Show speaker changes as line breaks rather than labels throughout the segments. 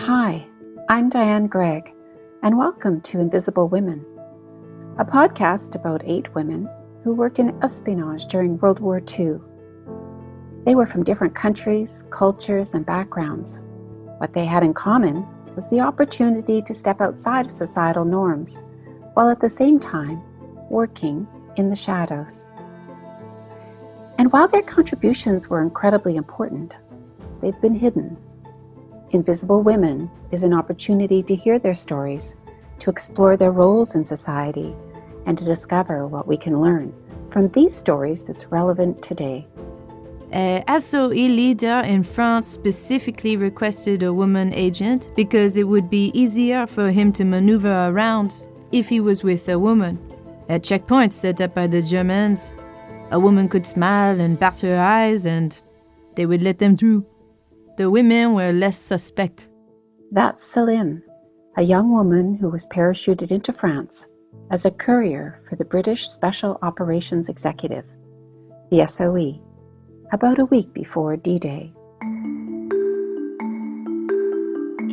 Hi, I'm Diane Gregg, and welcome to Invisible Women, a podcast about 8 women who worked in espionage during World War II. They were from different countries, cultures, and backgrounds. What they had in common was the opportunity to step outside of societal norms, while at the same time working in the shadows. And while their contributions were incredibly important, they've been hidden. Invisible Women is an opportunity to hear their stories, to explore their roles in society, and to discover what we can learn from these stories that's relevant today.
A SOE leader in France specifically requested a woman agent because it would be easier for him to maneuver around if he was with a woman. At checkpoints set up by the Germans, a woman could smile and bat her eyes and they would let them through. The women were less suspect.
That's Celine, a young woman who was parachuted into France as a courier for the British Special Operations Executive, the SOE, about a week before D-Day.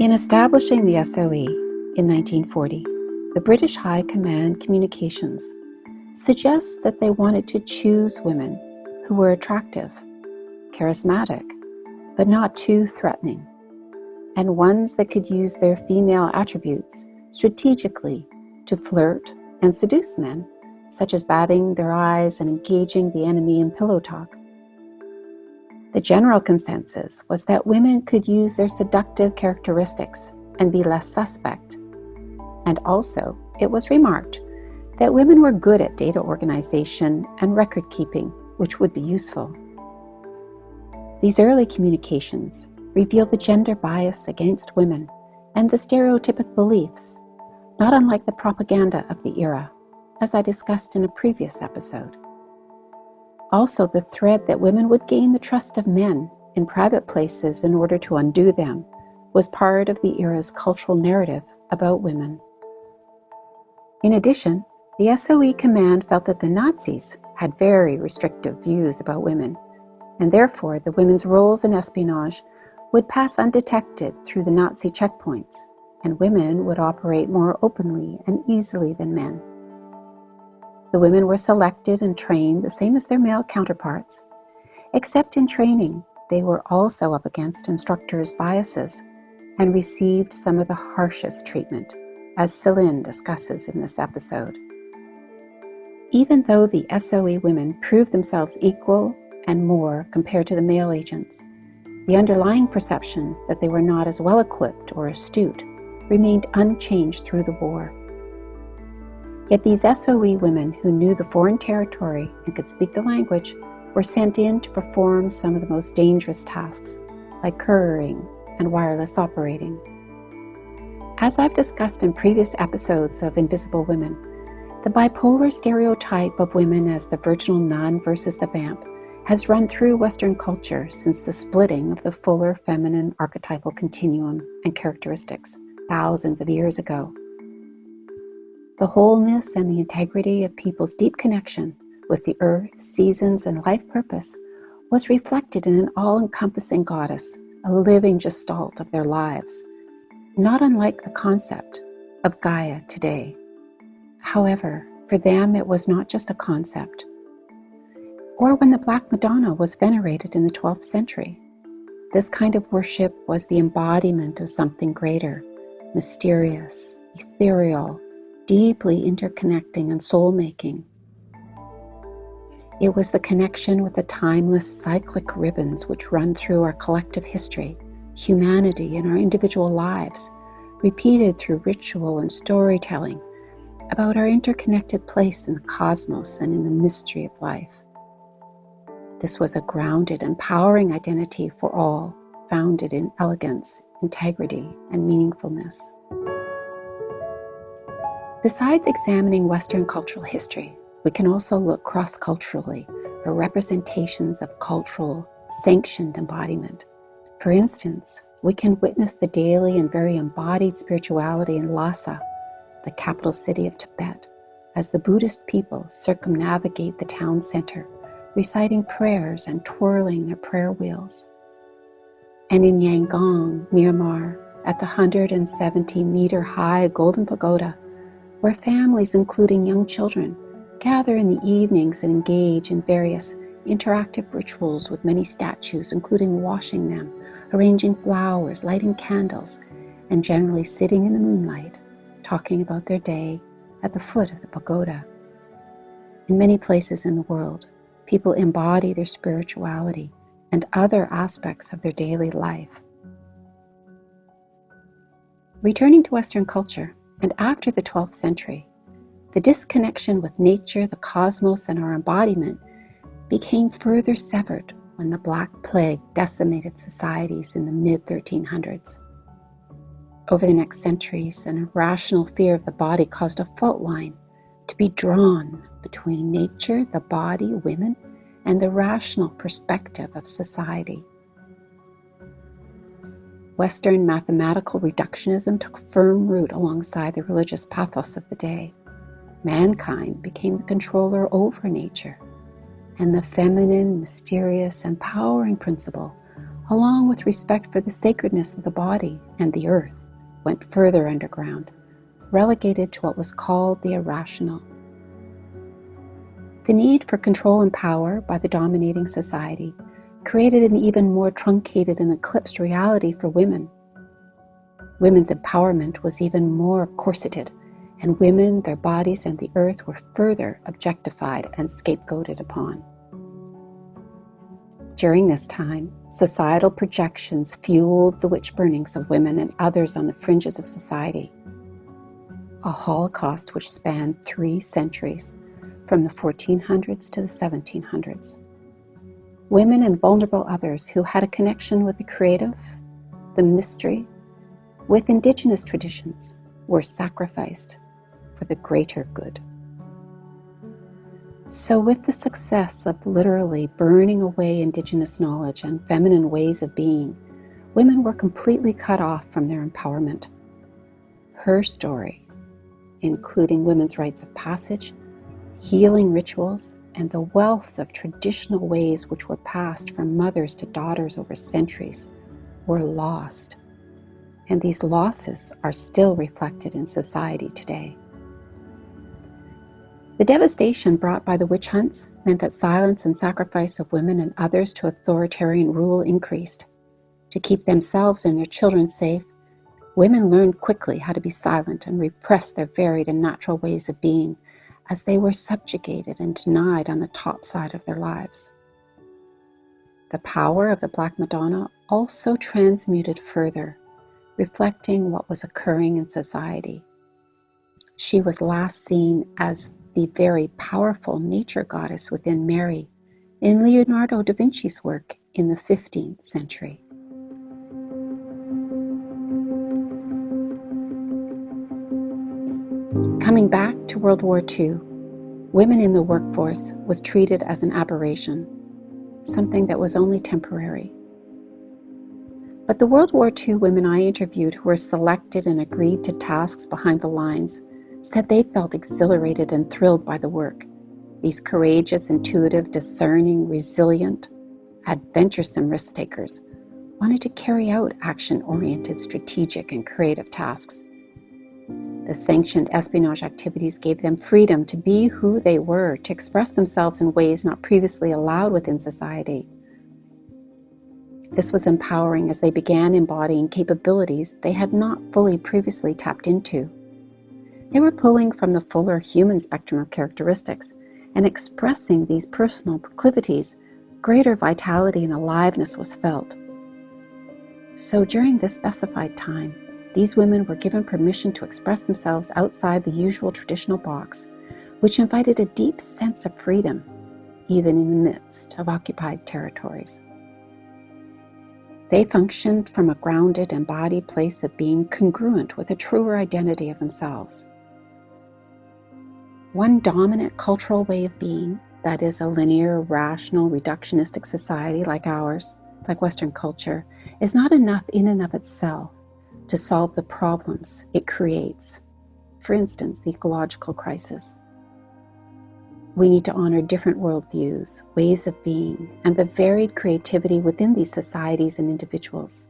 In establishing the SOE in 1940, the British High Command Communications suggests that they wanted to choose women who were attractive, charismatic, but not too threatening, and ones that could use their female attributes strategically to flirt and seduce men, such as batting their eyes and engaging the enemy in pillow talk. The general consensus was that women could use their seductive characteristics and be less suspect. And also, it was remarked that women were good at data organization and record keeping, which would be useful. These early communications revealed the gender bias against women and the stereotypic beliefs, not unlike the propaganda of the era, as I discussed in a previous episode. Also, the thread that women would gain the trust of men in private places in order to undo them was part of the era's cultural narrative about women. In addition, the SOE command felt that the Nazis had very restrictive views about women, and therefore the women's roles in espionage would pass undetected through the Nazi checkpoints, and women would operate more openly and easily than men. The women were selected and trained the same as their male counterparts, except in training they were also up against instructors' biases and received some of the harshest treatment, as Celine discusses in this episode. Even though the SOE women proved themselves equal and more compared to the male agents, the underlying perception that they were not as well equipped or astute remained unchanged through the war. Yet these SOE women who knew the foreign territory and could speak the language were sent in to perform some of the most dangerous tasks, like couriering and wireless operating. As I've discussed in previous episodes of Invisible Women, the bipolar stereotype of women as the virginal nun versus the vamp has run through Western culture since the splitting of the fuller feminine archetypal continuum and characteristics thousands of years ago. The wholeness and the integrity of people's deep connection with the earth, seasons, and life purpose was reflected in an all-encompassing goddess, a living gestalt of their lives, not unlike the concept of Gaia today. However, for them it was not just a concept. Or when the Black Madonna was venerated in the 12th century. This kind of worship was the embodiment of something greater, mysterious, ethereal, deeply interconnecting and soul-making. It was the connection with the timeless cyclic ribbons which run through our collective history, humanity, and our individual lives, repeated through ritual and storytelling about our interconnected place in the cosmos and in the mystery of life. This was a grounded, empowering identity for all, founded in elegance, integrity, and meaningfulness. Besides examining Western cultural history, we can also look cross-culturally for representations of cultural, sanctioned embodiment. For instance, we can witness the daily and very embodied spirituality in Lhasa, the capital city of Tibet, as the Buddhist people circumnavigate the town center, reciting prayers and twirling their prayer wheels. And in Yangon, Myanmar, at the 170-meter-high Golden Pagoda, where families, including young children, gather in the evenings and engage in various interactive rituals with many statues, including washing them, arranging flowers, lighting candles, and generally sitting in the moonlight, talking about their day at the foot of the pagoda. In many places in the world, people embody their spirituality and other aspects of their daily life. Returning to Western culture, and after the 12th century, the disconnection with nature, the cosmos, and our embodiment became further severed when the Black Plague decimated societies in the mid-1300s. Over the next centuries, an irrational fear of the body caused a fault line to be drawn between nature, the body, women, and the rational perspective of society. Western mathematical reductionism took firm root alongside the religious pathos of the day. Mankind became the controller over nature, and the feminine, mysterious, empowering principle, along with respect for the sacredness of the body and the earth, went further underground, relegated to what was called the irrational. The need for control and power by the dominating society created an even more truncated and eclipsed reality for women. Women's empowerment was even more corseted, and women, their bodies, and the earth were further objectified and scapegoated upon. During this time, societal projections fueled the witch burnings of women and others on the fringes of society. A Holocaust which spanned 3 centuries, from the 1400s to the 1700s. Women and vulnerable others who had a connection with the creative, the mystery, with indigenous traditions, were sacrificed for the greater good. So with the success of literally burning away indigenous knowledge and feminine ways of being, women were completely cut off from their empowerment. Her story, including women's rites of passage, healing rituals, and the wealth of traditional ways which were passed from mothers to daughters over centuries, were lost. And these losses are still reflected in society today. The devastation brought by the witch hunts meant that silence and sacrifice of women and others to authoritarian rule increased. To keep themselves and their children safe, women learned quickly how to be silent and repress their varied and natural ways of being, as they were subjugated and denied on the top side of their lives. The power of the Black Madonna also transmuted further, reflecting what was occurring in society. She was last seen as the very powerful nature goddess within Mary in Leonardo da Vinci's work in the 15th century. Coming back to World War II, women in the workforce was treated as an aberration, something that was only temporary. But the World War II women I interviewed who were selected and agreed to tasks behind the lines said they felt exhilarated and thrilled by the work. These courageous, intuitive, discerning, resilient, adventuresome risk takers wanted to carry out action-oriented, strategic, and creative tasks. The sanctioned espionage activities gave them freedom to be who they were, to express themselves in ways not previously allowed within society. This was empowering as they began embodying capabilities they had not fully previously tapped into. They were pulling from the fuller human spectrum of characteristics and expressing these personal proclivities. Greater vitality and aliveness was felt. So during this specified time, these women were given permission to express themselves outside the usual traditional box, which invited a deep sense of freedom, even in the midst of occupied territories. They functioned from a grounded, embodied place of being congruent with a truer identity of themselves. One dominant cultural way of being, that is a linear, rational, reductionistic society like ours, like Western culture, is not enough in and of itself to solve the problems it creates. For instance, the ecological crisis. We need to honor different worldviews, ways of being, and the varied creativity within these societies and individuals.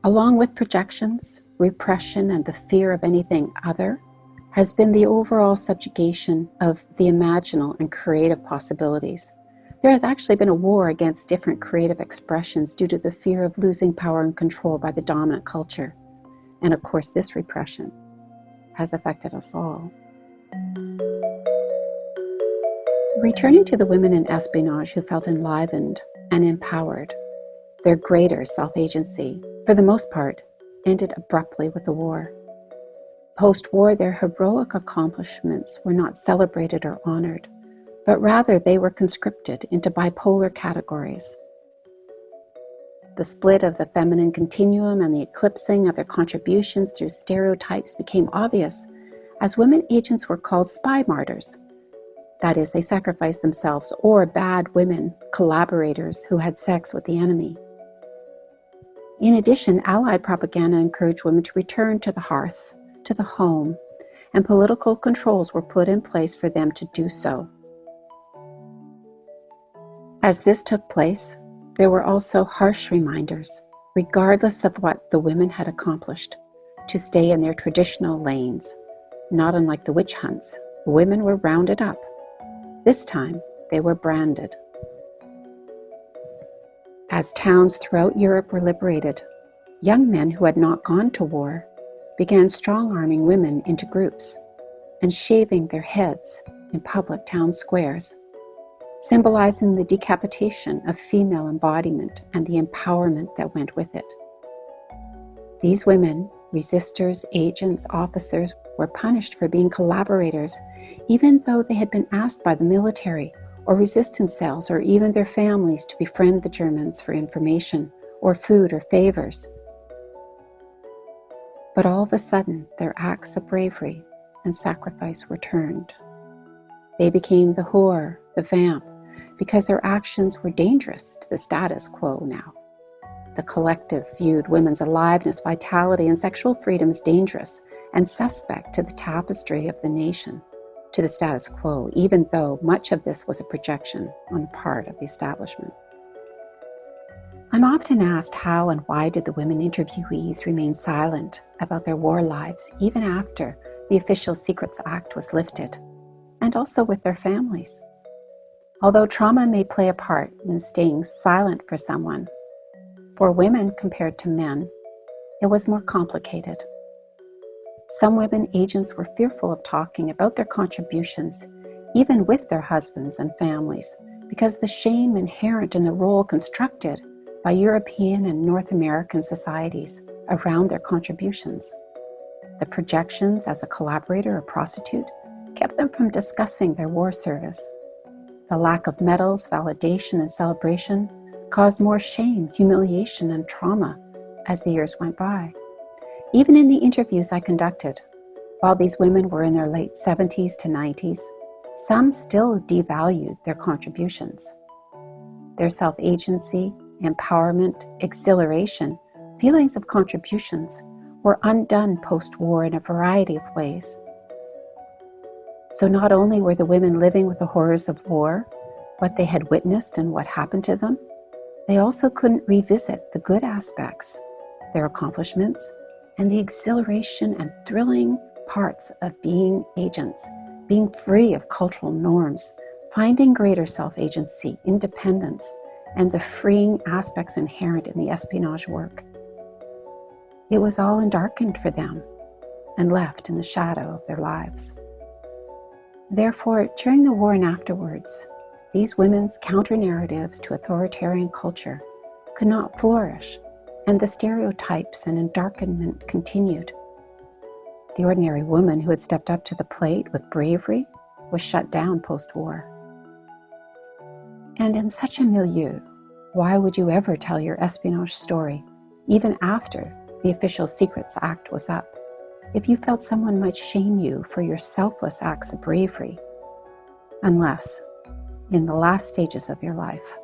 Along with projections, repression, and the fear of anything other, has been the overall subjugation of the imaginal and creative possibilities. There has actually been a war against different creative expressions due to the fear of losing power and control by the dominant culture. And of course, this repression has affected us all. Returning to the women in espionage who felt enlivened and empowered, their greater self-agency, for the most part, ended abruptly with the war. Post-war, their heroic accomplishments were not celebrated or honored, but rather they were conscripted into bipolar categories. The split of the feminine continuum and the eclipsing of their contributions through stereotypes became obvious as women agents were called spy martyrs. That is, they sacrificed themselves, or bad women, collaborators who had sex with the enemy. In addition, Allied propaganda encouraged women to return to the hearth, to the home, and political controls were put in place for them to do so. As this took place, there were also harsh reminders, regardless of what the women had accomplished, to stay in their traditional lanes. Not unlike the witch hunts, women were rounded up. This time, they were branded. As towns throughout Europe were liberated, young men who had not gone to war began strong-arming women into groups and shaving their heads in public town squares, symbolizing the decapitation of female embodiment and the empowerment that went with it. These women, resistors, agents, officers, were punished for being collaborators, even though they had been asked by the military or resistance cells or even their families to befriend the Germans for information or food or favors. But all of a sudden, their acts of bravery and sacrifice were turned. They became the whore, the vamp, because their actions were dangerous to the status quo now. The collective viewed women's aliveness, vitality, and sexual freedom as dangerous and suspect to the tapestry of the nation, to the status quo, even though much of this was a projection on the part of the establishment. I'm often asked how and why did the women interviewees remain silent about their war lives even after the Official Secrets Act was lifted, and also with their families. Although trauma may play a part in staying silent for someone, for women compared to men, it was more complicated. Some women agents were fearful of talking about their contributions, even with their husbands and families, because the shame inherent in the role constructed by European and North American societies around their contributions. The projections as a collaborator or prostitute kept them from discussing their war service. The lack of medals, validation, and celebration caused more shame, humiliation, and trauma as the years went by. Even in the interviews I conducted, while these women were in their late 70s to 90s, some still devalued their contributions. Their self-agency, empowerment, exhilaration, feelings of contributions were undone post-war in a variety of ways. So not only were the women living with the horrors of war, what they had witnessed and what happened to them, they also couldn't revisit the good aspects, their accomplishments, and the exhilaration and thrilling parts of being agents, being free of cultural norms, finding greater self-agency, independence, and the freeing aspects inherent in the espionage work. It was all endarkened for them and left in the shadow of their lives. Therefore, during the war and afterwards, these women's counter-narratives to authoritarian culture could not flourish, and the stereotypes and endarkenment continued. The ordinary woman who had stepped up to the plate with bravery was shut down post-war. And in such a milieu, why would you ever tell your espionage story, even after the Official Secrets Act was up, if you felt someone might shame you for your selfless acts of bravery? Unless, in the last stages of your life,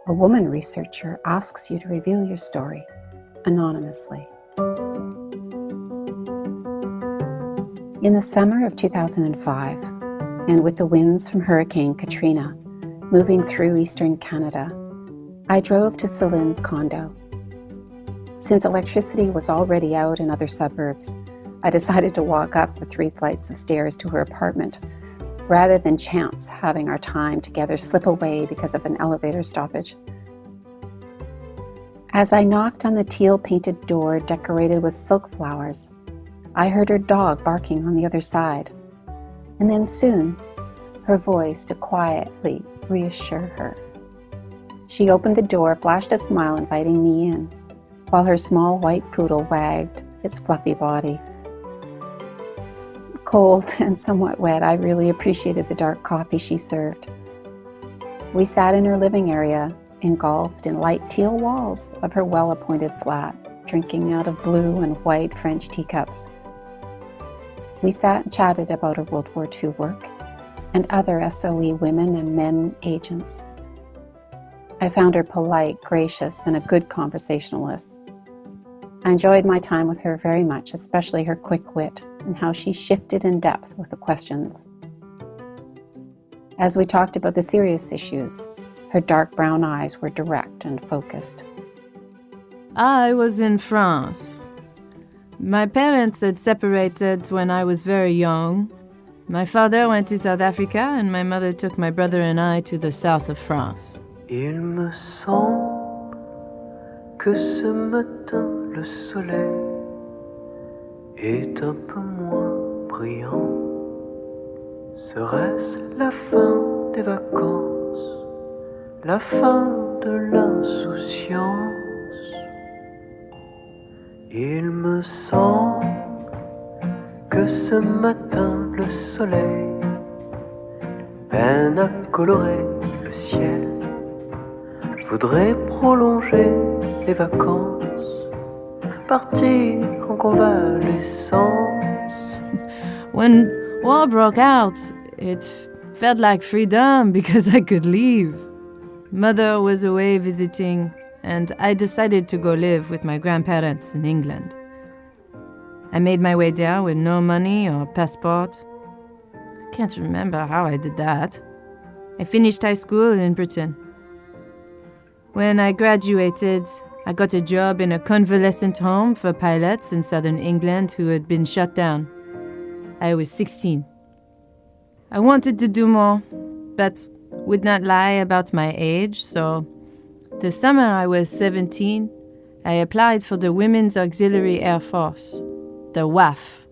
a woman researcher asks you to reveal your story anonymously. In the summer of 2005, and with the winds from Hurricane Katrina moving through eastern Canada, I drove to Celine's condo. Since electricity was already out in other suburbs, I decided to walk up the 3 flights of stairs to her apartment, rather than chance having our time together slip away because of an elevator stoppage. As I knocked on the teal-painted door decorated with silk flowers, I heard her dog barking on the other side, and then soon, her voice to quietly reassure her. She opened the door, flashed a smile inviting me in, while her small white poodle wagged its fluffy body. Cold and somewhat wet, I really appreciated the dark coffee she served. We sat in her living area, engulfed in light teal walls of her well-appointed flat, drinking out of blue and white French teacups. We sat and chatted about her World War II work and other SOE women and men agents. I found her polite, gracious, and a good conversationalist. I enjoyed my time with her very much, especially her quick wit and how she shifted in depth with the questions. As we talked about the serious issues, her dark brown eyes were direct and focused.
I was in France. My parents had separated when I was very young. My father went to South Africa and my mother took my brother and I to the south of France.
Il me semble que ce matin le soleil est un peu moins brillant. Serait-ce la fin des vacances, la fin de l'insouciance? Il me semble que ce matin le soleil peine à colorer le ciel. Voudrais prolonger les vacances, partir en convalescence.
When war broke out, it felt like freedom because I could leave. Mother was away visiting, and I decided to go live with my grandparents in England. I made my way there with no money or passport. I can't remember how I did that. I finished high school in Britain. When I graduated, I got a job in a convalescent home for pilots in southern England who had been shut down. I was 16. I wanted to do more, but would not lie about my age, so the summer I was 17, I applied for the Women's Auxiliary Air Force, the WAF.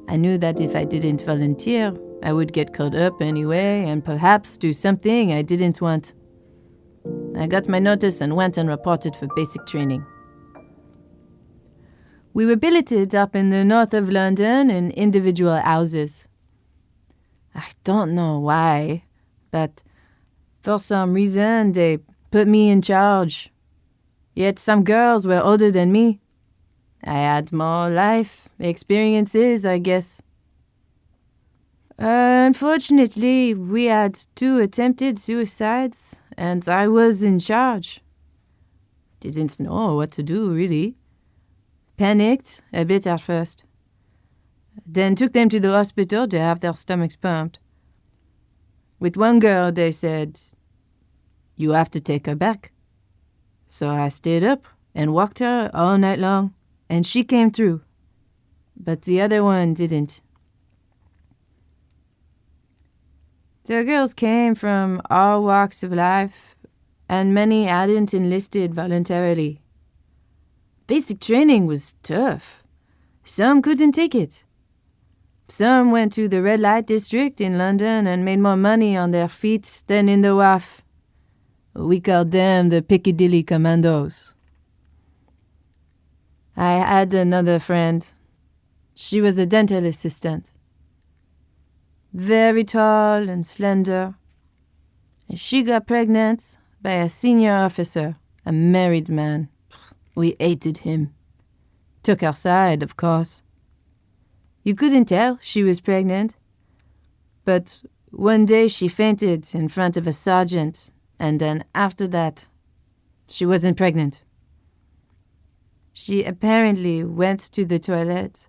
I knew that if I didn't volunteer, I would get caught up anyway and perhaps do something I didn't want. I got my notice and went and reported for basic training. We were billeted up in the north of London in individual houses. I don't know why, but for some reason they put me in charge. Yet some girls were older than me. I had more life experiences, I guess. Unfortunately, we had 2 attempted suicides, and I was in charge. Didn't know what to do, really. Panicked a bit at first. Then took them to the hospital to have their stomachs pumped. With one girl, they said, "You have to take her back." So I stayed up and walked her all night long, and she came through. But the other one didn't. The girls came from all walks of life, and many hadn't enlisted voluntarily. Basic training was tough. Some couldn't take it. Some went to the red light district in London and made more money on their feet than in the WAF. We called them the Piccadilly Commandos. I had another friend. She was a dental assistant. Very tall and slender. She got pregnant by a senior officer, a married man. We hated him. Took our side, of course. You couldn't tell she was pregnant. But one day she fainted in front of a sergeant, and then after that, she wasn't pregnant. She apparently went to the toilet,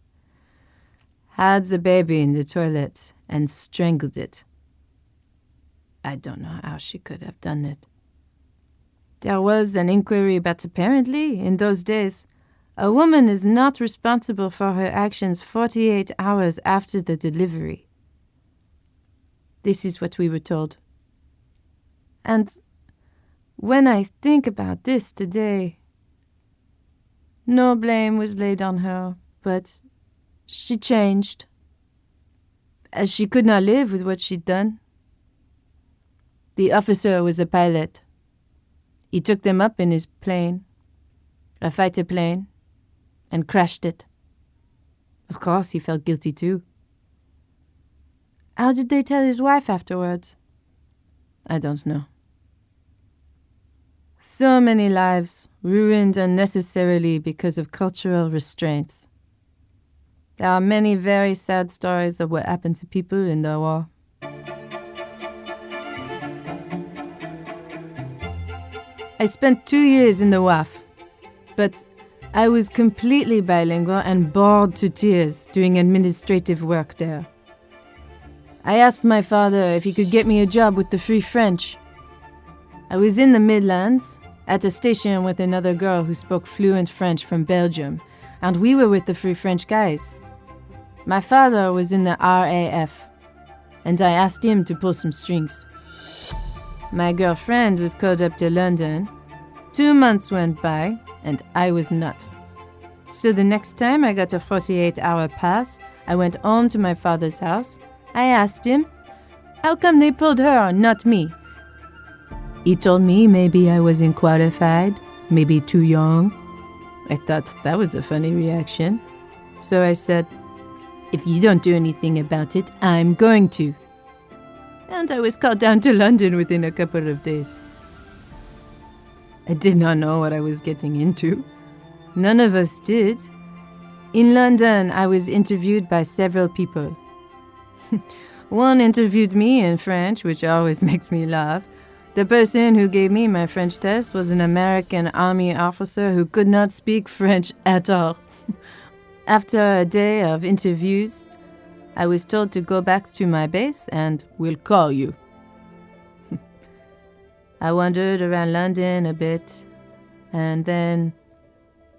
had the baby in the toilet, and strangled it. I don't know how she could have done it. There was an inquiry, but apparently, in those days, a woman is not responsible for her actions 48 hours after the delivery. This is what we were told. And when I think about this today, no blame was laid on her, but she changed, as she could not live with what she'd done. The officer was a pilot. He took them up in his plane, a fighter plane, and crashed it. Of course, he felt guilty too. How did they tell his wife afterwards? I don't know. So many lives ruined unnecessarily because of cultural restraints. There are many very sad stories of what happened to people in the war. I spent 2 years in the WAF, but I was completely bilingual and bored to tears doing administrative work there. I asked my father if he could get me a job with the Free French. I was in the Midlands, at a station with another girl who spoke fluent French from Belgium, and we were with the Free French guys. My father was in the RAF, and I asked him to pull some strings. My girlfriend was called up to London. 2 months went by, and I was not. So the next time I got a 48-hour pass, I went home to my father's house. I asked him, how come they pulled her, not me? He told me maybe I wasn't qualified, maybe too young. I thought that was a funny reaction. So I said, if you don't do anything about it, I'm going to. And I was called down to London within a couple of days. I did not know what I was getting into. None of us did. In London, I was interviewed by several people. One interviewed me in French, which always makes me laugh. The person who gave me my French test was an American army officer who could not speak French at all. After a day of interviews, I was told to go back to my base and we'll call you. I wandered around London a bit and then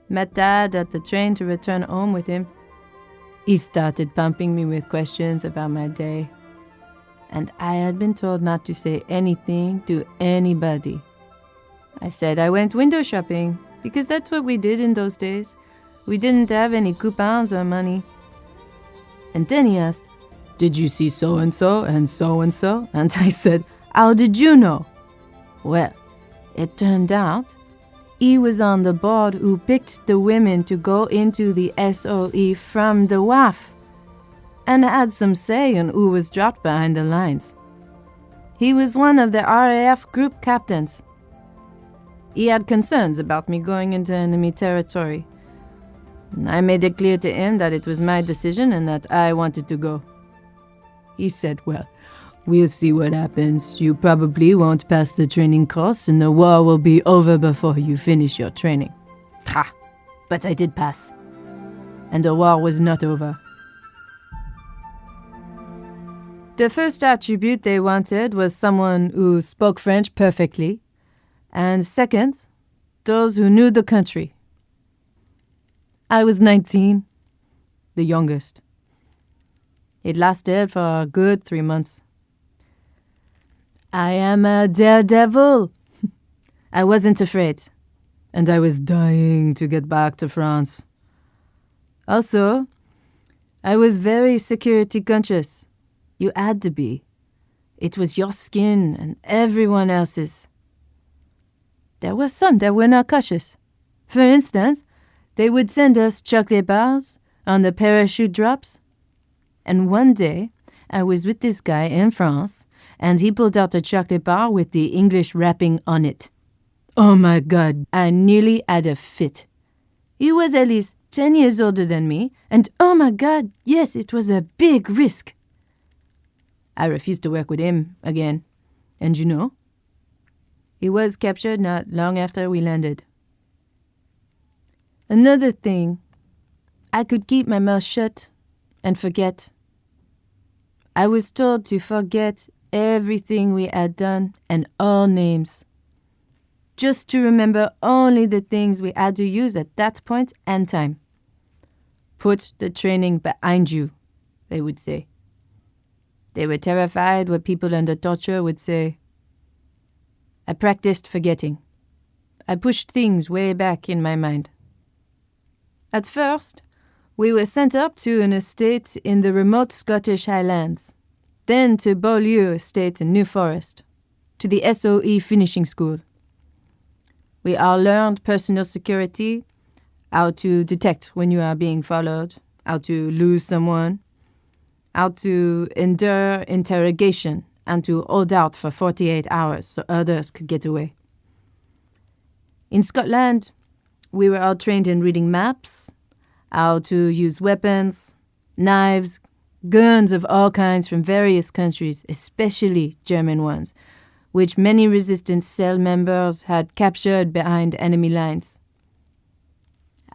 met Dad at the train to return home with him. He started pumping me with questions about my day, and I had been told not to say anything to anybody. I said I went window shopping because that's what we did in those days. We didn't have any coupons or money. And then he asked, did you see so-and-so and so-and-so? And I said, how did you know? Well, it turned out he was on the board who picked the women to go into the SOE from the WAF and had some say on who was dropped behind the lines. He was one of the RAF group captains. He had concerns about me going into enemy territory. I made it clear to him that it was my decision and that I wanted to go. He said, well, we'll see what happens. You probably won't pass the training course and the war will be over before you finish your training. Ha! But I did pass. And the war was not over. The first attribute they wanted was someone who spoke French perfectly. And second, those who knew the country. I was 19, the youngest. It lasted for a good 3 months. I am a daredevil. I wasn't afraid, and I was dying to get back to France. Also, I was very security conscious. You had to be. It was your skin and everyone else's. There were some that were not cautious. For instance, they would send us chocolate bars on the parachute drops. And one day, I was with this guy in France, and he pulled out a chocolate bar with the English wrapping on it. Oh my God, I nearly had a fit. He was at least 10 years older than me, and oh my God, yes, it was a big risk. I refused to work with him again. And you know, he was captured not long after we landed. Another thing, I could keep my mouth shut and forget. I was told to forget everything we had done and all names. just to remember only the things we had to use at that point and time. Put the training behind you, they would say. They were terrified what people under torture would say. I practiced forgetting. I pushed things way back in my mind. At first, we were sent up to an estate in the remote Scottish Highlands, then to Beaulieu Estate in New Forest, to the SOE finishing school. We all learned personal security, how to detect when you are being followed, how to lose someone, how to endure interrogation and to hold out for 48 hours so others could get away. In Scotland, we were all trained in reading maps, how to use weapons, knives, guns of all kinds from various countries, especially German ones, which many resistance cell members had captured behind enemy lines.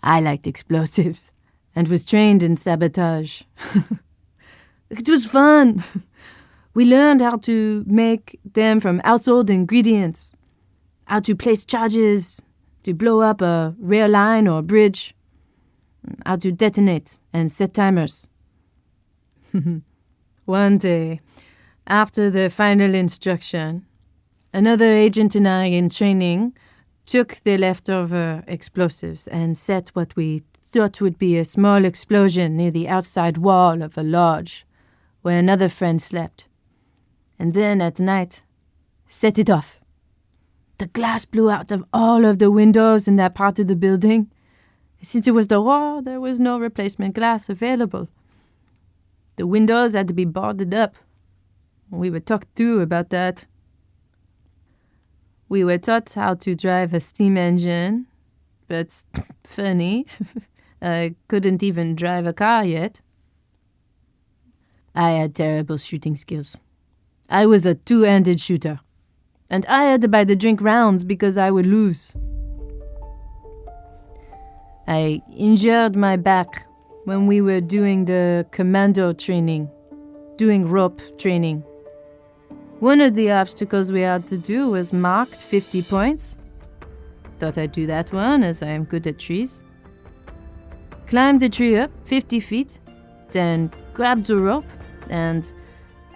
I liked explosives and was trained in sabotage. It was fun. We learned how to make them from household ingredients, how to place charges, to blow up a rail line or bridge, how to detonate and set timers. One day, after the final instruction, another agent and I in training took the leftover explosives and set what we thought would be a small explosion near the outside wall of a lodge where another friend slept. And then at night, set it off. The glass blew out of all of the windows in that part of the building. Since it was the war, there was no replacement glass available. The windows had to be boarded up. We were talked to about that. We were taught how to drive a steam engine, but funny, I couldn't even drive a car yet. I had terrible shooting skills. I was a two-handed shooter, and I had to buy the drink rounds because I would lose. I injured my back when we were doing the commando training, doing rope training. One of the obstacles we had to do was marked 50 points. Thought I'd do that one as I am good at trees. Climbed the tree up 50 feet, then grabbed the rope and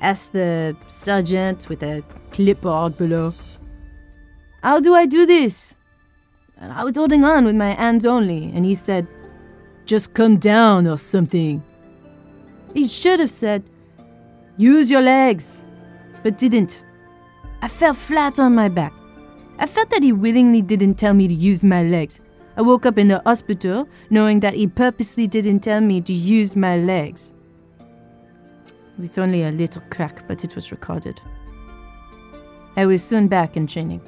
asked the sergeant with a clipboard below, "How do I do this?" And I was holding on with my hands only, and he said, "Just come down or something." He should have said, "Use your legs," but didn't. I fell flat on my back. I felt that he willingly didn't tell me to use my legs. I woke up in the hospital knowing that he purposely didn't tell me to use my legs. It was only a little crack, but it was recorded. I was soon back in training.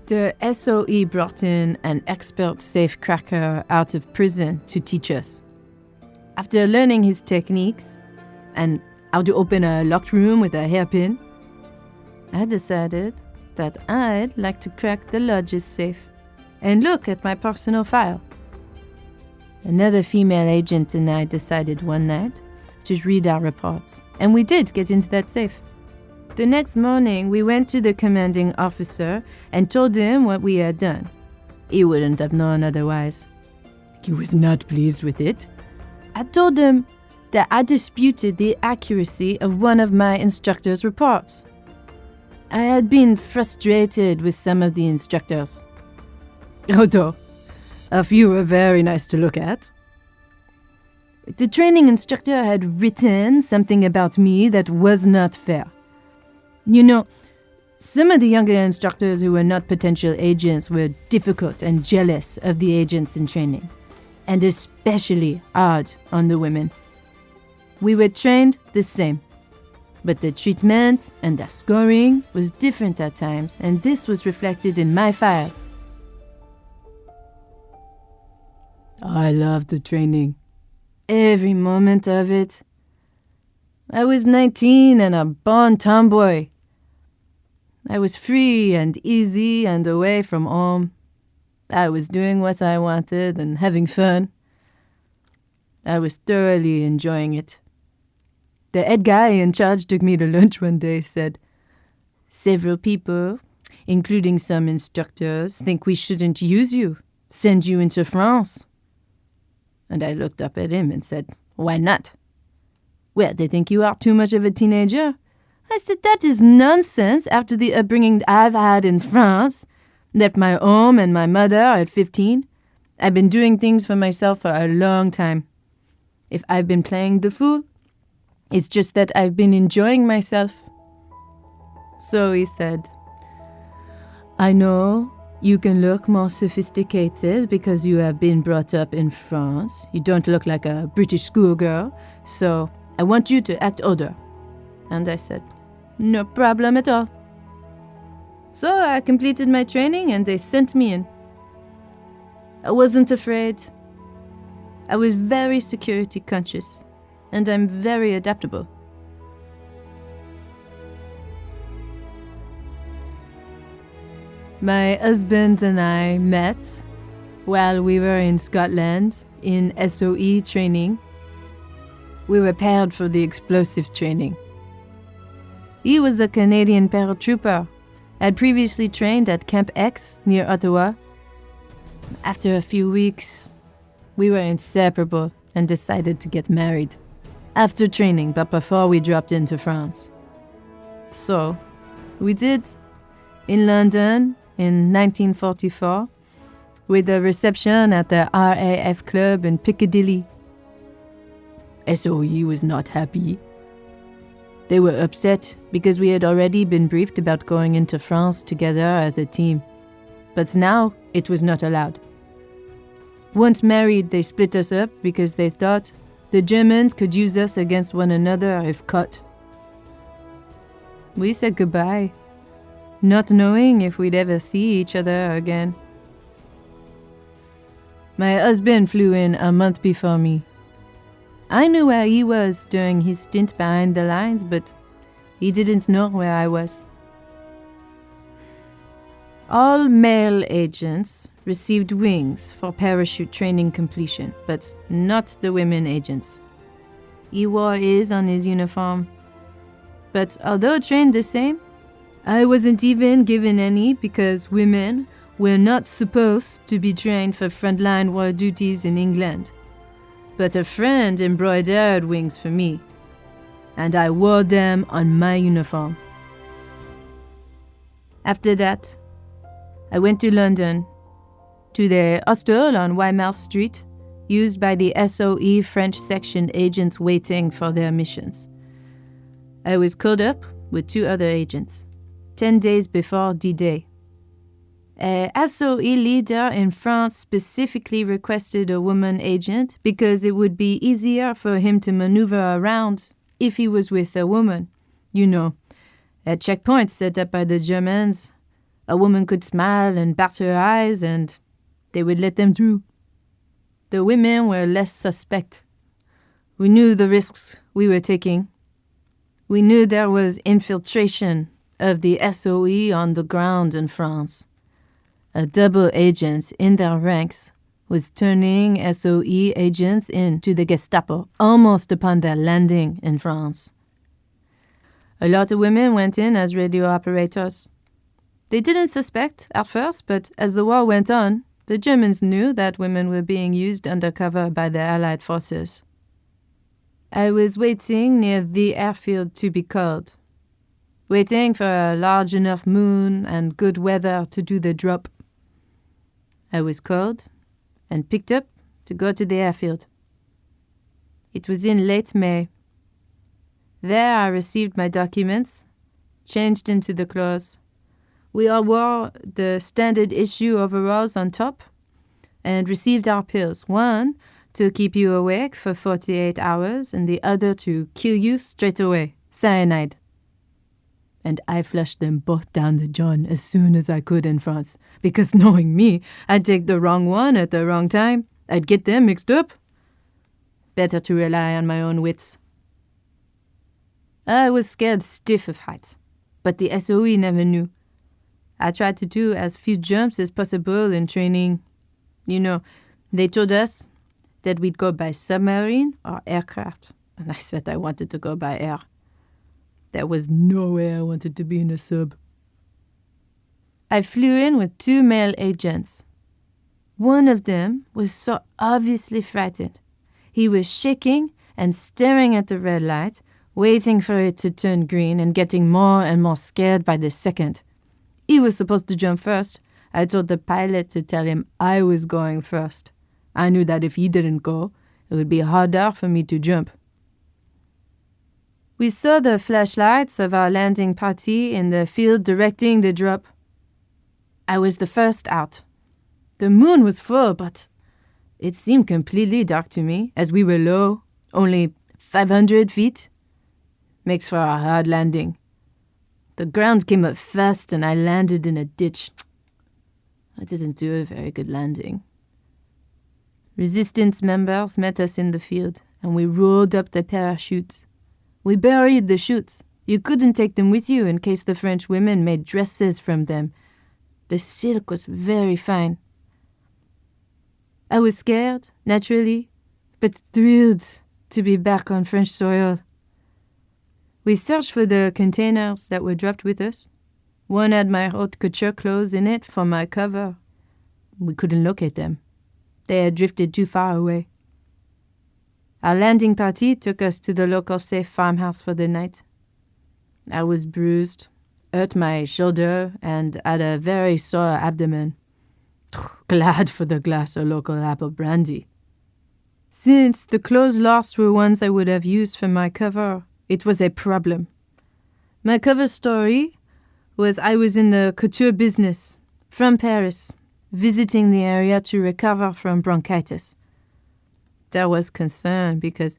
The SOE brought in an expert safe cracker out of prison to teach us. After learning his techniques and how to open a locked room with a hairpin, I decided that I'd like to crack the lodge's safe and look at my personal file. Another female agent and I decided one night to read our reports, and we did get into that safe. The next morning, we went to the commanding officer and told him what we had done. He wouldn't have known otherwise. He was not pleased with it. I told him that I disputed the accuracy of one of my instructor's reports. I had been frustrated with some of the instructors. Although, a few were very nice to look at. The training instructor had written something about me that was not fair. You know, some of the younger instructors who were not potential agents were difficult and jealous of the agents in training, and especially hard on the women. We were trained the same, but the treatment and the scoring was different at times, and this was reflected in my file. I loved the training. Every moment of it. I was 19 and a born tomboy. I was free and easy and away from home. I was doing what I wanted and having fun. I was thoroughly enjoying it. The head guy in charge took me to lunch one day, said, "Several people including some instructors, think we shouldn't use you, send you into France. And I looked up at him and said, why not? Well, they think you are too much of a teenager. I said, that is nonsense after the upbringing I've had in France. Left my home and my mother at 15. I've been doing things for myself for a long time. If I've been playing the fool, it's just that I've been enjoying myself. So he said, I know you can look more sophisticated because you have been brought up in France. You don't look like a British schoolgirl, so I want you to act older. And I said, no problem at all. So I completed my training and they sent me in. I wasn't afraid. I was very security conscious and I'm very adaptable. My husband and I met while we were in Scotland in SOE training. We were paired for the explosive training. He was a Canadian paratrooper, had previously trained at Camp X near Ottawa. After a few weeks, we were inseparable and decided to get married. After training, but before we dropped into France. So, we did in London in 1944 with a reception at the RAF club in Piccadilly. SOE was not happy. They were upset because we had already been briefed about going into France together as a team. But now it was not allowed. Once married, they split us up because they thought the Germans could use us against one another if caught. We said goodbye, not knowing if we'd ever see each other again. My husband flew in a month before me. I knew where he was during his stint behind the lines, but he didn't know where I was. All male agents received wings for parachute training completion, but not the women agents. He wore his on his uniform. But although trained the same, I wasn't even given any because women were not supposed to be trained for frontline war duties in England. But a friend embroidered wings for me, and I wore them on my uniform. After that, I went to London, to the hostel on Weymouth Street, used by the SOE French section agents waiting for their missions. I was called up with 2 other agents, 10 days before D-Day. A SOE leader in France specifically requested a woman agent because it would be easier for him to maneuver around if he was with a woman. You know, at checkpoints set up by the Germans, a woman could smile and bat her eyes and they would let them through. The women were less suspect. We knew the risks we were taking. We knew there was infiltration of the SOE on the ground in France. A double agent in their ranks was turning SOE agents into the Gestapo almost upon their landing in France. A lot of women went in as radio operators. They didn't suspect at first, but as the war went on, the Germans knew that women were being used undercover by the Allied forces. I was waiting near the airfield to be called, waiting for a large enough moon and good weather to do the drop. I was called and picked up to go to the airfield. It was in late May. There I received my documents, changed into the clothes. We all wore the standard issue overalls on top and received our pills, one to keep you awake for 48 hours and the other to kill you straight away, cyanide. And I flushed them both down the john as soon as I could in France, because knowing me, I'd take the wrong one at the wrong time. I'd get them mixed up. Better to rely on my own wits. I was scared stiff of heights, but the SOE never knew. I tried to do as few jumps as possible in training. You know, they told us that we'd go by submarine or aircraft, and I said I wanted to go by air. There was no way I wanted to be in a sub. I flew in with 2 male agents. One of them was so obviously frightened. He was shaking and staring at the red light, waiting for it to turn green and getting more and more scared by the second. He was supposed to jump first. I told the pilot to tell him I was going first. I knew that if he didn't go, it would be harder for me to jump. We saw the flashlights of our landing party in the field directing the drop. I was the first out. The moon was full, but it seemed completely dark to me, as we were low, only 500 feet. Makes for a hard landing. The ground came up fast and I landed in a ditch. I didn't do a very good landing. Resistance members met us in the field, and we rolled up the parachutes. We buried the chutes. You couldn't take them with you in case the French women made dresses from them. The silk was very fine. I was scared, naturally, but thrilled to be back on French soil. We searched for the containers that were dropped with us. One had my haute couture clothes in it for my cover. We couldn't locate them. They had drifted too far away. Our landing party took us to the local safe farmhouse for the night. I was bruised, hurt my shoulder, and had a very sore abdomen. Glad for the glass of local apple brandy. Since the clothes lost were ones I would have used for my cover, it was a problem. My cover story was I was in the couture business, from Paris, visiting the area to recover from bronchitis. There was concern because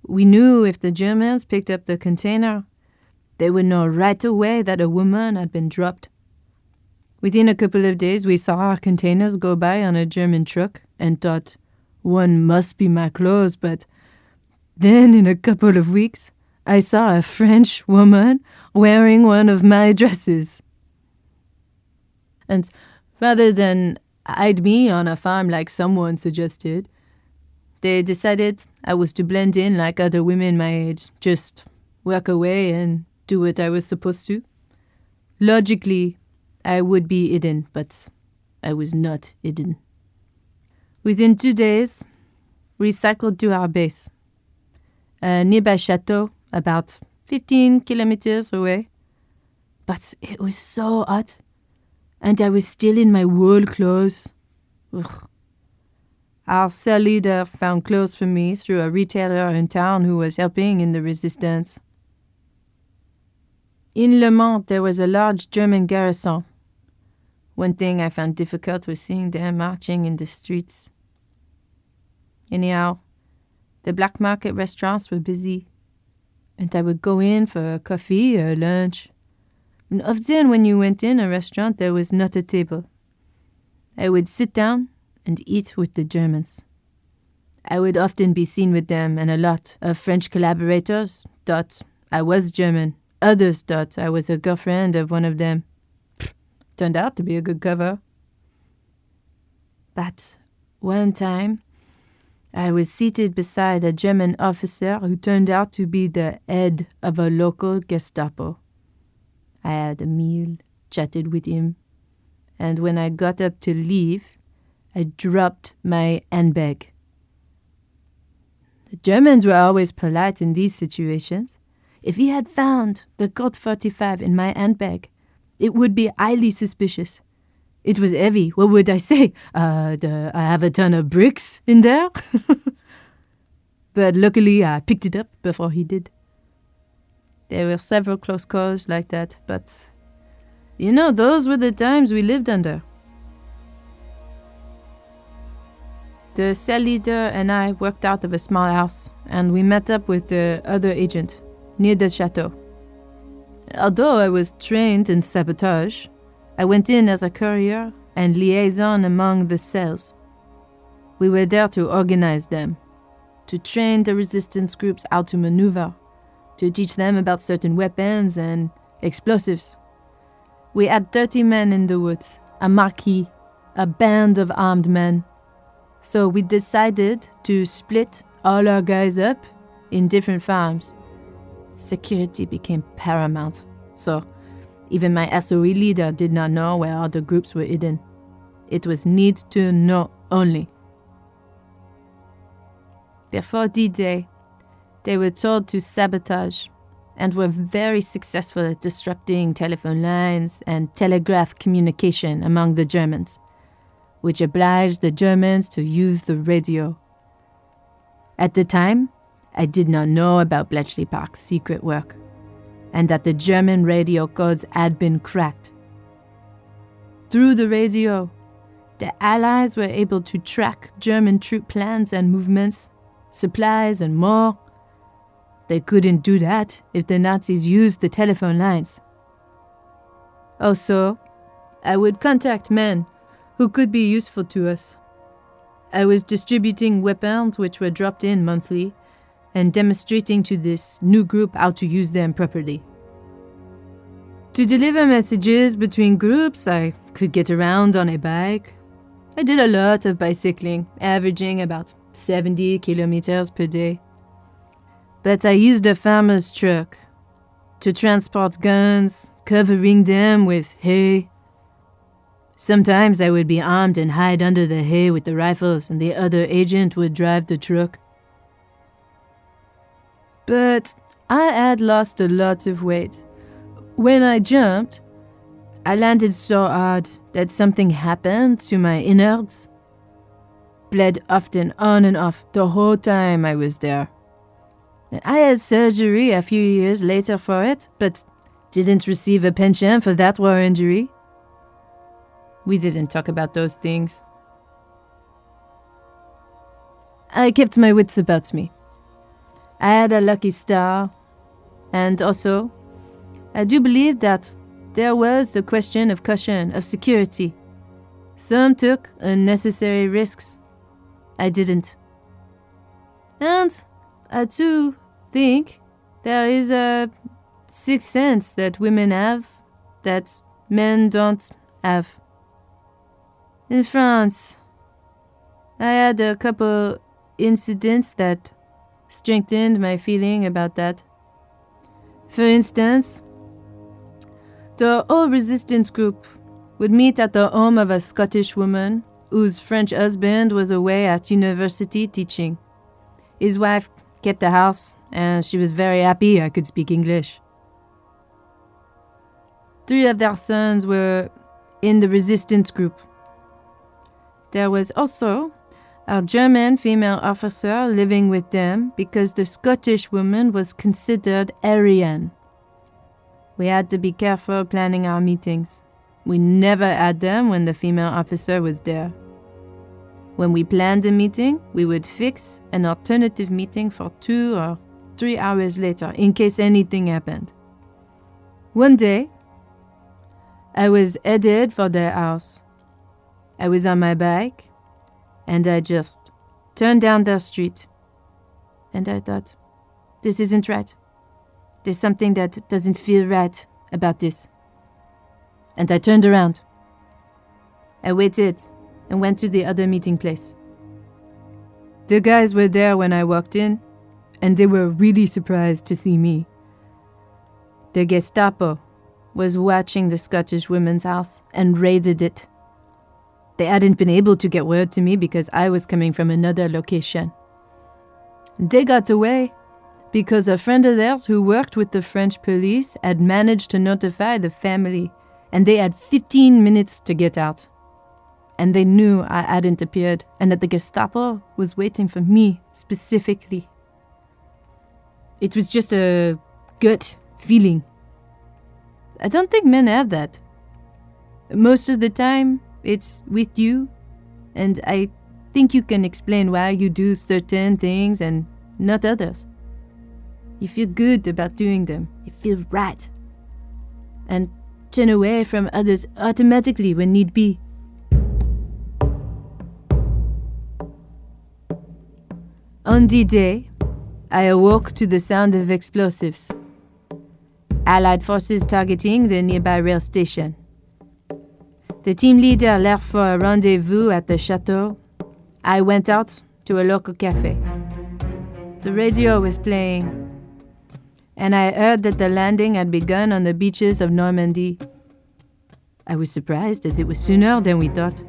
we knew if the Germans picked up the container, they would know right away that a woman had been dropped. Within a couple of days, we saw our containers go by on a German truck and thought, one must be my clothes, but then in a couple of weeks, I saw a French woman wearing one of my dresses. And rather than hide me on a farm like someone suggested, they decided I was to blend in like other women my age, just work away and do what I was supposed to. Logically, I would be hidden, but I was not hidden. Within 2 days, we cycled to our base, a nearby chateau, about 15 kilometers away. But it was so hot, and I was still in my wool clothes. Ugh. Our cell leader found clothes for me through a retailer in town who was helping in the resistance. In Le Mans, there was a large German garrison. One thing I found difficult was seeing them marching in the streets. Anyhow, the black market restaurants were busy, and I would go in for a coffee or lunch. And often when you went in a restaurant, there was not a table. I would sit down and eat with the Germans. I would often be seen with them, and a lot of French collaborators thought I was German. Others thought I was a girlfriend of one of them. Turned out to be a good cover. But one time, I was seated beside a German officer who turned out to be the head of a local Gestapo. I had a meal, chatted with him, and when I got up to leave, I dropped my handbag. The Germans were always polite in these situations. If he had found the Colt 45 in my handbag, it would be highly suspicious. It was heavy. What would I say? I have a ton of bricks in there? But luckily, I picked it up before he did. There were several close calls like that, but those were the times we lived under. The cell leader and I worked out of a small house, and we met up with the other agent near the chateau. Although I was trained in sabotage, I went in as a courier and liaison among the cells. We were there to organize them, to train the resistance groups how to maneuver, to teach them about certain weapons and explosives. We had 30 men in the woods, a Maquis, a band of armed men. So we decided to split all our guys up in different farms. Security became paramount. So Even my SOE leader did not know where other groups were hidden. It was need to know only. Before D-Day, they were told to sabotage and were very successful at disrupting telephone lines and telegraph communication among the Germans, which obliged the Germans to use the radio. At the time, I did not know about Bletchley Park's secret work, and that the German radio codes had been cracked. Through the radio, the Allies were able to track German troop plans and movements, supplies and more. They couldn't do that if the Nazis used the telephone lines. Also, I would contact men who could be useful to us. I was distributing weapons which were dropped in monthly and demonstrating to this new group how to use them properly. To deliver messages between groups, I could get around on a bike. I did a lot of bicycling, averaging about 70 kilometers per day. But I used a farmer's truck to transport guns, covering them with hay. Sometimes I would be armed and hide under the hay with the rifles, and the other agent would drive the truck. But I had lost a lot of weight. When I jumped, I landed so hard that something happened to my innards. Bled often on and off the whole time I was there. And I had surgery a few years later for it, but didn't receive a pension for that war injury. We didn't talk about those things. I kept my wits about me. I had a lucky star, and also, I do believe that there was the question of caution, of security. Some took unnecessary risks. I didn't. And I too think there is a sixth sense that women have that men don't have. In France, I had a couple incidents that strengthened my feeling about that. For instance, the whole resistance group would meet at the home of a Scottish woman whose French husband was away at university teaching. His wife kept the house, and she was very happy I could speak English. 3 of their sons were in the resistance group. There was also a German female officer living with them because the Scottish woman was considered Aryan. We had to be careful planning our meetings. We never had them when the female officer was there. When we planned a meeting, we would fix an alternative meeting for 2 or 3 hours later in case anything happened. One day, I was headed for their house. I was on my bike, and I just turned down their street. And I thought, this isn't right. There's something that doesn't feel right about this. And I turned around. I waited and went to the other meeting place. The guys were there when I walked in, and they were really surprised to see me. The Gestapo was watching the Scottish women's house and raided it. They hadn't been able to get word to me because I was coming from another location. They got away because a friend of theirs who worked with the French police had managed to notify the family, and they had 15 minutes to get out. And they knew I hadn't appeared and that the Gestapo was waiting for me specifically. It was just a gut feeling. I don't think men have that. Most of the time, it's with you, and I think you can explain why you do certain things and not others. You feel good about doing them. You feel right. And turn away from others automatically when need be. On D-Day, I awoke to the sound of explosives. Allied forces targeting the nearby rail station. The team leader left for a rendezvous at the chateau. I went out to a local cafe. The radio was playing, and I heard that the landing had begun on the beaches of Normandy. I was surprised, as it was sooner than we thought.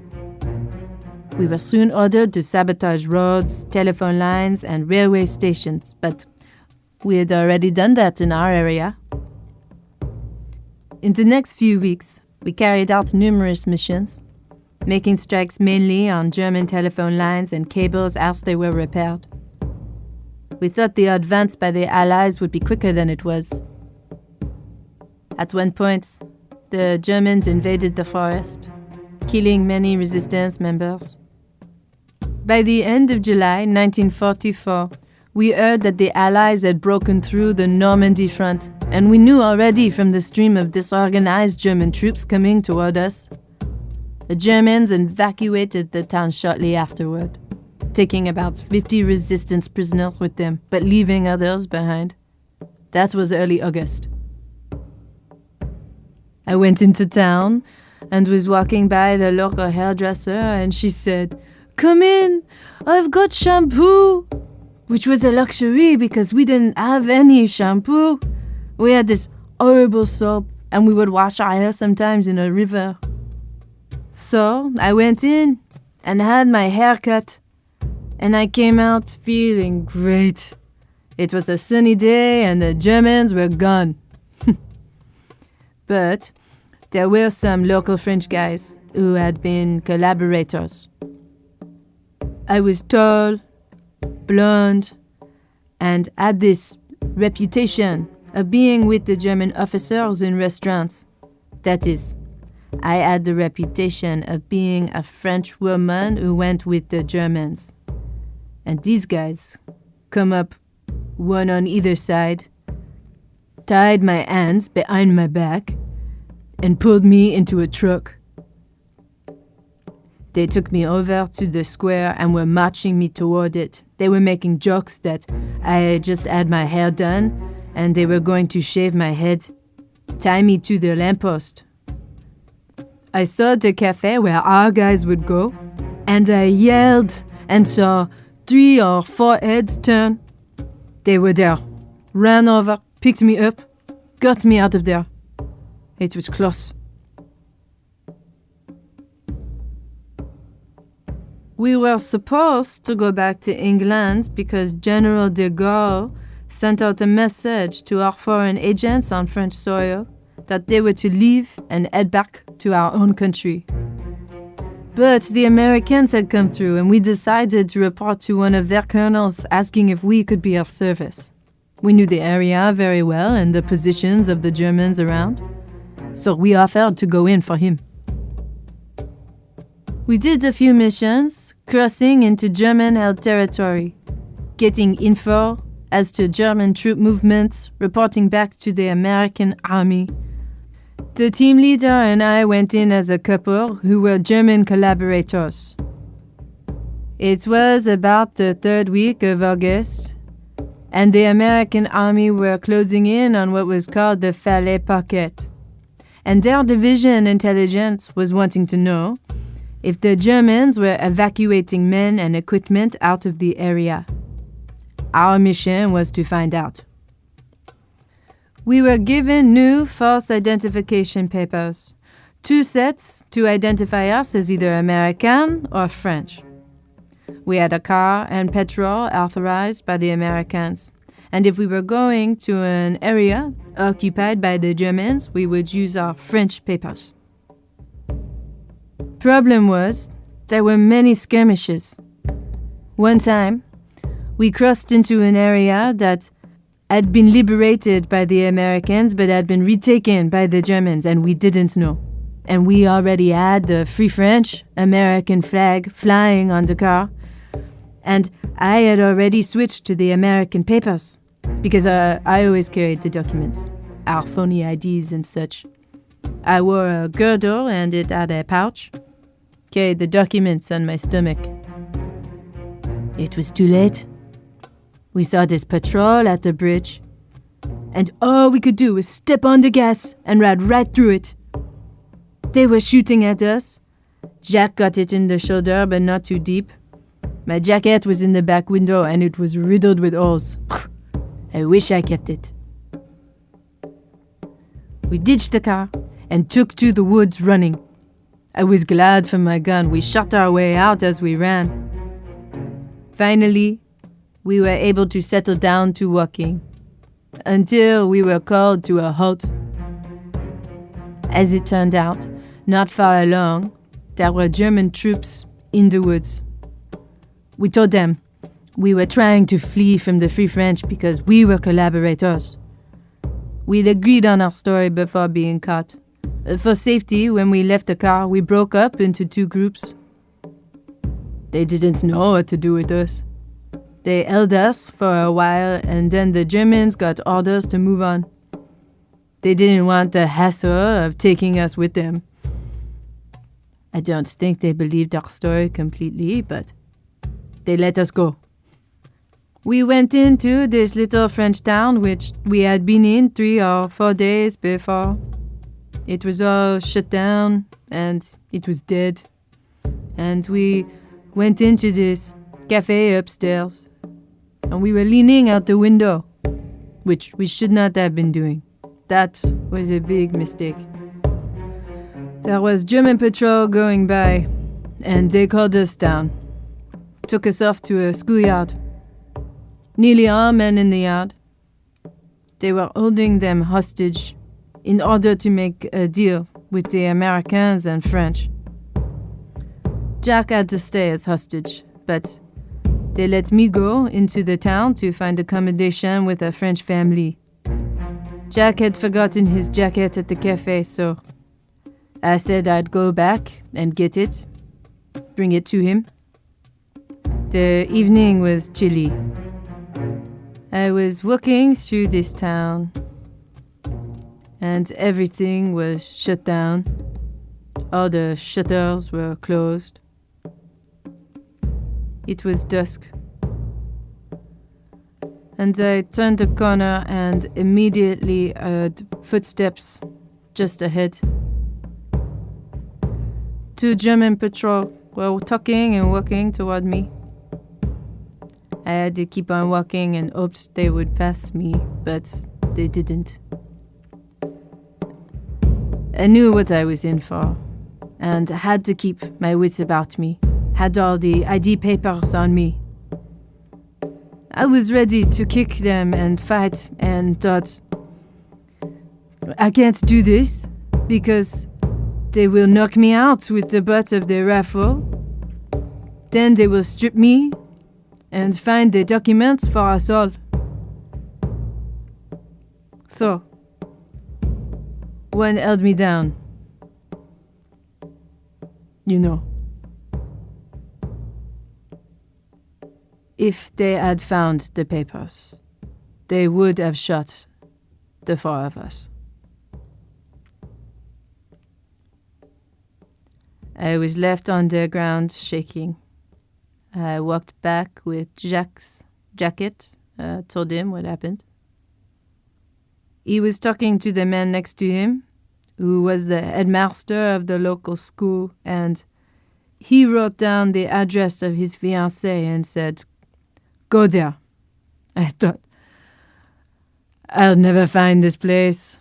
We were soon ordered to sabotage roads, telephone lines, and railway stations, but we had already done that in our area. In the next few weeks, we carried out numerous missions, making strikes mainly on German telephone lines and cables as they were repaired. We thought the advance by the Allies would be quicker than it was. At one point, the Germans invaded the forest, killing many resistance members. By the end of July 1944, we heard that the Allies had broken through the Normandy front, and we knew already from the stream of disorganized German troops coming toward us. The Germans evacuated the town shortly afterward, taking about 50 resistance prisoners with them, but leaving others behind. That was early August. I went into town and was walking by the local hairdresser, and she said, "Come in, I've got shampoo," which was a luxury because we didn't have any shampoo. We had this horrible soap, and we would wash our hair sometimes in a river. So I went in and had my hair cut, and I came out feeling great. It was a sunny day, and the Germans were gone. But there were some local French guys who had been collaborators. I was tall, blonde, and had this reputation of being with the German officers in restaurants. That is, I had the reputation of being a French woman who went with the Germans. And these guys come up, one on either side, tied my hands behind my back, and pulled me into a truck. They took me over to the square and were marching me toward it. They were making jokes that I had just had my hair done and they were going to shave my head, tie me to the lamppost. I saw the cafe where our guys would go, and I yelled and saw 3 or 4 heads turn. They were there, ran over, picked me up, got me out of there. It was close. We were supposed to go back to England because General de Gaulle sent out a message to our foreign agents on French soil that they were to leave and head back to our own country. But the Americans had come through, and we decided to report to one of their colonels asking if we could be of service. We knew the area very well and the positions of the Germans around, so we offered to go in for him. We did a few missions, crossing into German-held territory, getting info as to German troop movements, reporting back to the American army. The team leader and I went in as a couple who were German collaborators. It was about the 3rd week of August, and the American army were closing in on what was called the Falaise Pocket, and their division intelligence was wanting to know if the Germans were evacuating men and equipment out of the area. Our mission was to find out. We were given new false identification papers, 2 sets to identify us as either American or French. We had a car and petrol authorized by the Americans, and if we were going to an area occupied by the Germans, we would use our French papers. Problem was, there were many skirmishes. One time, we crossed into an area that had been liberated by the Americans but had been retaken by the Germans, and we didn't know. And we already had the Free French American flag flying on the car, and I had already switched to the American papers because I always carried the documents, our phony IDs and such. I wore a girdle and it had a pouch, carried the documents on my stomach. It was too late. We saw this patrol at the bridge, and all we could do was step on the gas and ride right through it. They were shooting at us. Jack got it in the shoulder, but not too deep. My jacket was in the back window, and it was riddled with holes. I wish I kept it. We ditched the car and took to the woods running. I was glad for my gun. We shot our way out as we ran. Finally, we were able to settle down to walking until we were called to a halt. As it turned out, not far along, there were German troops in the woods. We told them we were trying to flee from the Free French because we were collaborators. We'd agreed on our story before being caught. For safety, when we left the car, we broke up into 2 groups. They didn't know what to do with us. They held us for a while, and then the Germans got orders to move on. They didn't want the hassle of taking us with them. I don't think they believed our story completely, but they let us go. We went into this little French town which we had been in 3 or 4 days before. It was all shut down and it was dead. And we went into this cafe upstairs and we were leaning out the window, which we should not have been doing. That was a big mistake. There was German patrol going by and they called us down. Took us off to a schoolyard. Nearly all men in the yard. They were holding them hostage in order to make a deal with the Americans and French. Jack had to stay as hostage, but they let me go into the town to find accommodation with a French family. Jack had forgotten his jacket at the cafe, so I said I'd go back and get it, bring it to him. The evening was chilly. I was walking through this town, and everything was shut down. All the shutters were closed. It was dusk. And I turned the corner and immediately heard footsteps just ahead. 2 German patrol were talking and walking toward me. I had to keep on walking and hoped they would pass me, but they didn't. I knew what I was in for, and had to keep my wits about me, had all the ID papers on me. I was ready to kick them and fight and thought, I can't do this because they will knock me out with the butt of their rifle. Then they will strip me and find the documents for us all. So, one held me down. You know. If they had found the papers, they would have shot the 4 of us. I was left on the ground shaking. I walked back with Jacques' jacket, told him what happened. He was talking to the man next to him, who was the headmaster of the local school, and he wrote down the address of his fiancée and said, "Go there." I thought, I'll never find this place.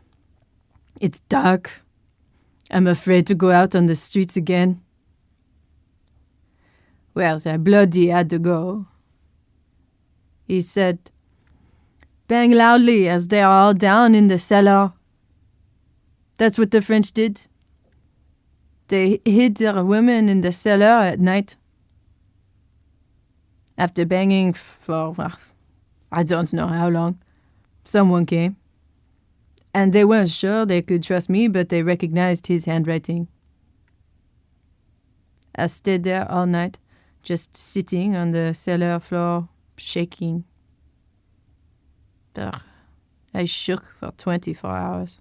It's dark. I'm afraid to go out on the streets again. Well, I bloody had to go. He said, "Bang loudly as they are all down in the cellar." That's what the French did. They hid their women in the cellar at night. After banging for, I don't know how long, someone came. And they weren't sure they could trust me, but they recognized his handwriting. I stayed there all night, just sitting on the cellar floor, shaking. But I shook for 24 hours.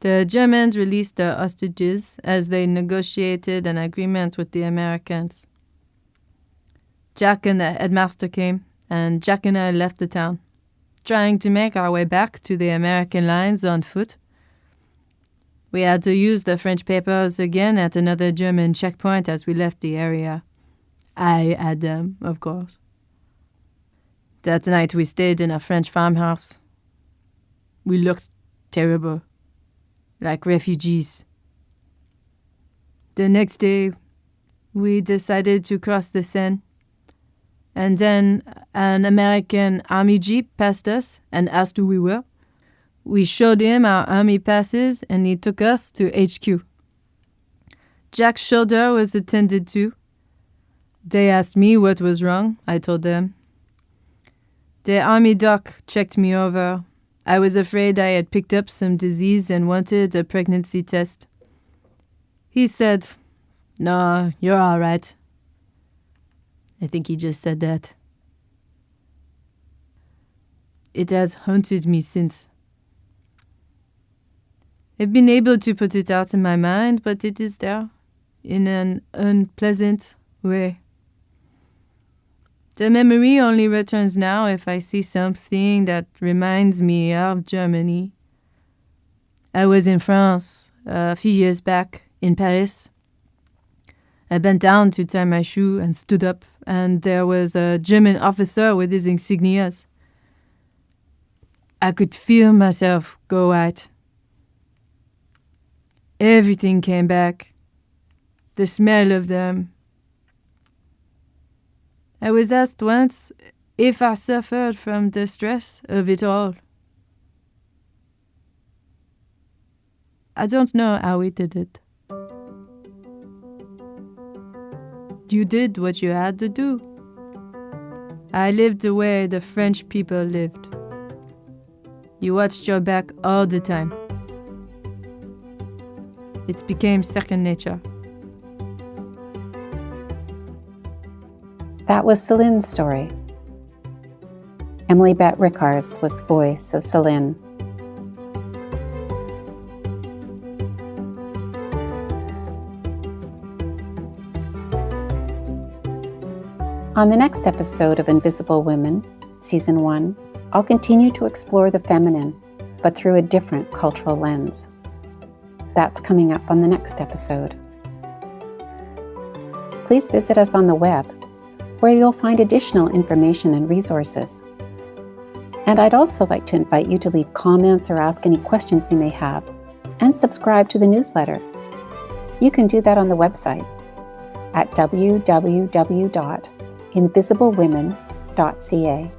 The Germans released the hostages as they negotiated an agreement with the Americans. Jack and the headmaster came, and Jack and I left the town, trying to make our way back to the American lines on foot. We had to use the French papers again at another German checkpoint as we left the area. I had them, of course. That night we stayed in a French farmhouse. We looked terrible, like refugees. The next day, we decided to cross the Seine. And then an American army jeep passed us and asked who we were. We showed him our army passes and he took us to HQ. Jack's shoulder was attended to. They asked me what was wrong. I told them. The army doc checked me over. I was afraid I had picked up some disease and wanted a pregnancy test. He said, "No, you're all right." I think he just said that. It has haunted me since. I've been able to put it out in my mind, but it is there, in an unpleasant way. The memory only returns now if I see something that reminds me of Germany. I was in France a few years back, in Paris. I bent down to tie my shoe and stood up, and there was a German officer with his insignias. I could feel myself go white. Everything came back. The smell of them. I was asked once if I suffered from the stress of it all. I don't know how we did it. You did what you had to do. I lived the way the French people lived. You watched your back all the time. It became second nature.
That was Celine's story. Emily Bett Rickards was the voice of Celine. On the next episode of Invisible Women, Season 1, I'll continue to explore the feminine, but through a different cultural lens. That's coming up on the next episode. Please visit us on the web, where you'll find additional information and resources. And I'd also like to invite you to leave comments or ask any questions you may have, and subscribe to the newsletter. You can do that on the website at www.invisiblewomen.ca.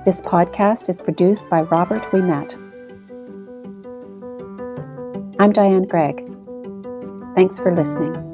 This podcast is produced by Robert Ouimet. I'm Diane Gregg. Thanks for listening.